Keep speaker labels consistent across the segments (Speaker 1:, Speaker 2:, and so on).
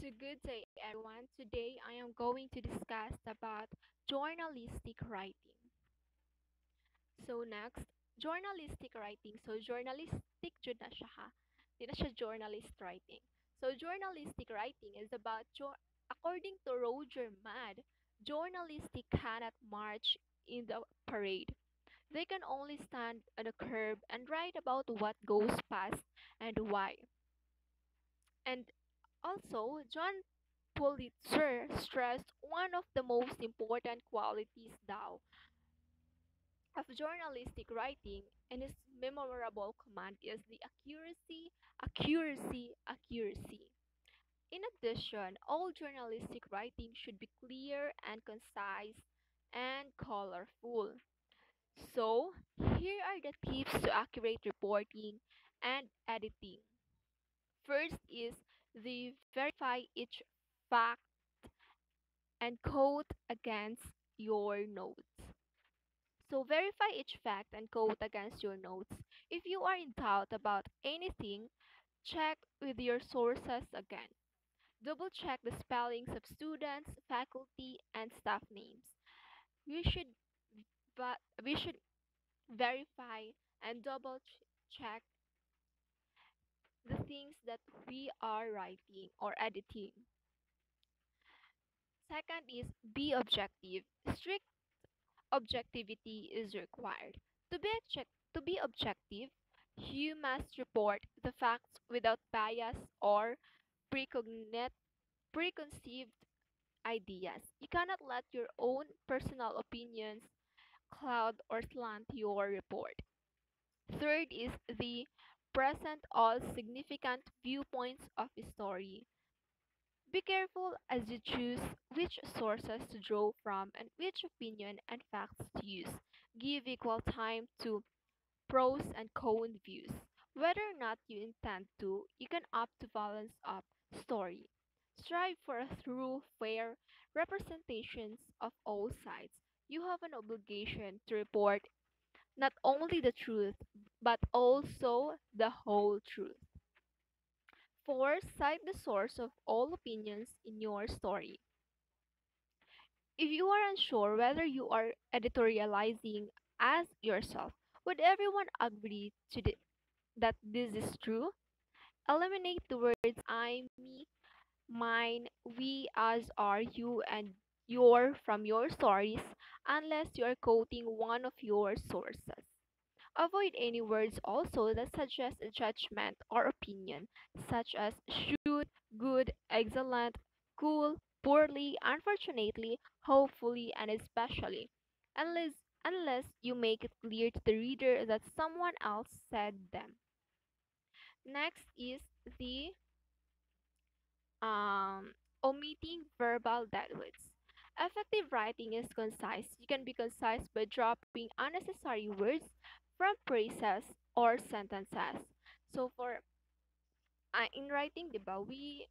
Speaker 1: So good day everyone. Today I am going to discuss about journalistic writing. So next, journalistic writing. So journalistic jud na siya ha. Di na siya journalist writing. So journalistic writing is about according to Roger Mad, journalistic cannot march in the parade. They can only stand on a curb and write about what goes past and why. And also, John Pulitzer stressed one of the most important qualities thou of journalistic writing, and his memorable command is the accuracy, accuracy, accuracy. In addition, all journalistic writing should be clear and concise and colorful. So, here are the tips to accurate reporting and editing. First is the verify each fact and quote against your notes. So verify each fact and quote against your notes. If you are in doubt about anything, check with your sources again. Double check the spellings of students, faculty, and staff names. We should we should verify and check the things that we are writing or editing. Second is be objective. Strict objectivity is required. To be to be objective, you must report the facts without bias or preconceived ideas. You cannot let your own personal opinions cloud or slant your report. Third is the present all significant viewpoints of a story. Be careful as you choose which sources to draw from and which opinion and facts to use. Give equal time to pros and con views. Whether or not you intend to, you can opt to balance up story. Strive for a true, fair representations of all sides. You have an obligation to report not only the truth, but also the whole truth. 4. Cite the source of all opinions in your story. If you are unsure whether you are editorializing, ask yourself, would everyone agree that this is true? Eliminate the words I, me, mine, we, us, our, you, and your from your stories unless you are quoting one of your sources. Avoid any words also that suggest a judgment or opinion, such as should, good, excellent, cool, poorly, unfortunately, hopefully, and especially, unless you make it clear to the reader that someone else said them. Next is the omitting verbal deadwoods. Effective writing is concise. You can be concise by dropping unnecessary words from phrases or sentences. So for in writing, 'di ba, we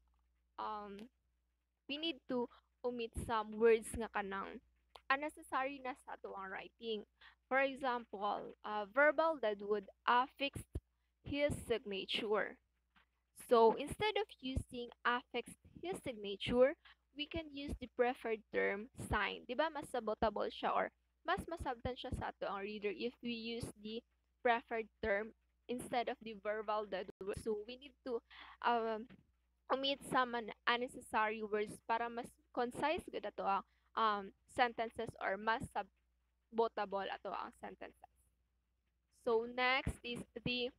Speaker 1: need to omit some words nga kanang unnecessary na sa ato ang writing. For example, verbal deadwood affixed his signature. So instead of using affixed his signature, we can use the preferred term sign. 'Di ba mas sabotable siya or mas masabtan siya sa ato ang reader if we use the preferred term instead of the verbal dead word. So we need to um, omit some unnecessary words para mas concise gud ato ang sentences or mas sabotable ato ang sentences. So next is the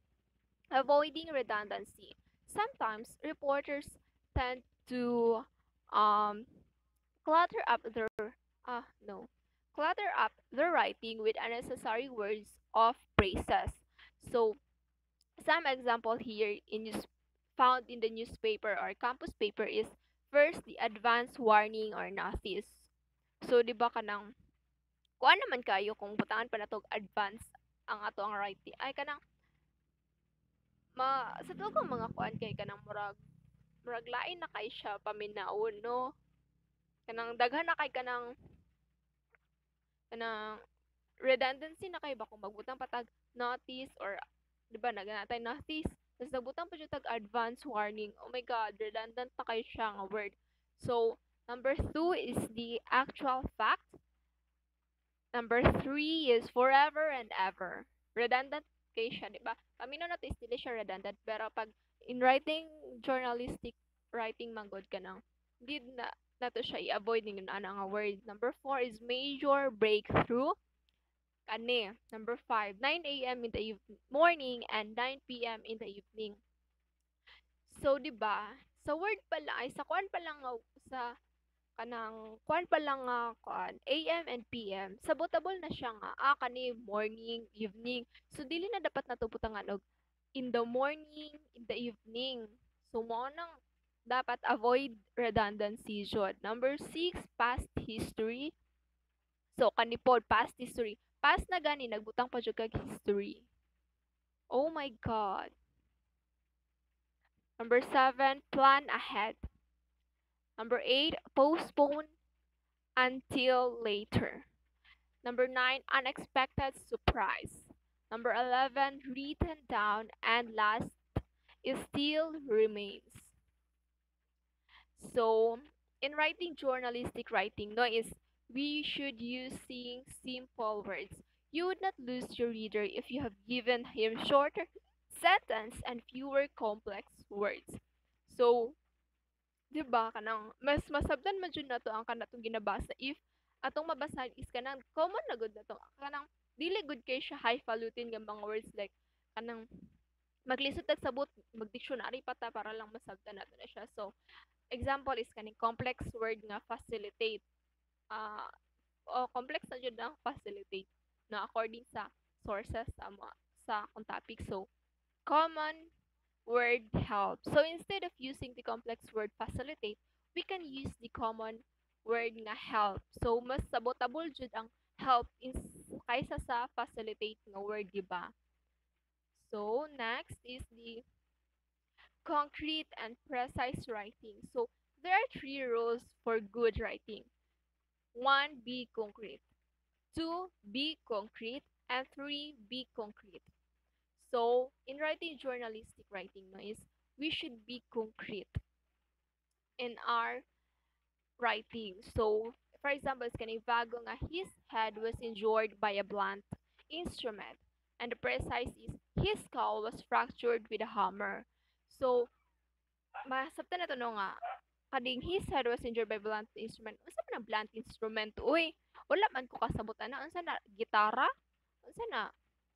Speaker 1: avoiding redundancy. Sometimes reporters tend to um, clutter up their no clutter up their writing with unnecessary words of phrases. So some example here found in the newspaper or campus paper is first the advance warning or notice. So di ba kanang kuan naman kayo kung butangan pa natog advance ang ato ang writing ay kanang sa tuwa kong mga kuan kay kanang murag murag lain na kay siya paminaon no kanang daghan na kay kanang redundancy na kay ba kung magbutang patag notice or di ba naganatay notice Tapos nabutang pa jud tag advance warning. Oh my God, redundant na kayo siya nga word. So, number two is the actual fact. Number three is forever and ever. Redundant kay siya, di ba? Kamino na to is dili siya redundant, pero pag in writing, journalistic writing manggod ka nang, hindi na to siya i-avoid ning ana nga word. Number four is major breakthrough. Kani. Number five, 9 a.m. in the morning and 9 p.m. in the evening. So, di ba? Sa word pa lang, ay sa kuan pa lang sa kanang kuan pa lang nga kuan AM and PM sabotable na siya nga kani morning evening so dili na dapat natubutangan og in the morning in the evening so mo nang dapat avoid redundancy jud. Number six, past history. So kani pod past history, past na gani nagbutang pa jud kag history. Oh my God. Number seven, plan ahead. Number eight, postpone until later. Number 9, unexpected surprise. Number 11, written down. And last is still remains. So, in writing journalistic writing, no, is we should using simple words. You would not lose your reader if you have given him shorter sentence and fewer complex words. So, 'di ba kanang mas masabtan man jud nato ang kanatong ginabasa if atong mabasahan is kanang common na gud nato kanang dili gud kay siya highfalutin nga mga words like kanang maglisod tag sabot mag-dictionary pa ta para lang masabtan nato na siya. So, example is kaning complex word nga facilitate. Ah, complex na jud ang facilitate na according sa sources sa sa akong topic. So, common word help. So instead of using the complex word facilitate, we can use the common word nga help. So mas sabotable jud ang help kaysa sa facilitate nga word, di ba? So next is the concrete and precise writing. So there are three rules for good writing. One, be concrete. Two, be concrete. And three, be concrete. So, in writing journalistic writing, no, is we should be concrete in our writing. So, for example, it's kani vago nga his head was injured by a blunt instrument, and the precise is his skull was fractured with a hammer. So, masabtan na to no nga kading his head was injured by blunt instrument. Unsa man ang blunt instrument? Uy, wala man ko kasabutan na unsa na gitara? Unsa na?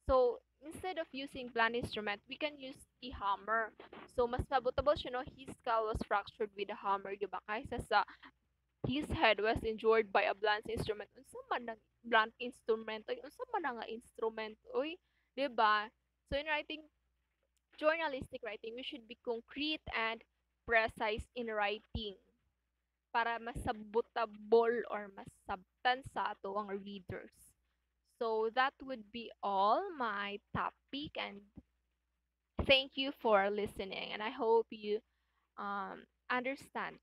Speaker 1: So, instead of using blunt instrument, we can use a hammer. So, mas mabutable siya, no? His skull was fractured with a hammer, di ba? Kaysa sa his head was injured by a blunt instrument. Unsa man ang blunt instrument? Uy, unsa man nga instrument? Uy, di ba? So, in writing, journalistic writing, we should be concrete and precise in writing para masabotable or masabtan sa ato ang readers. So that would be all my topic, and thank you for listening, and I hope you understand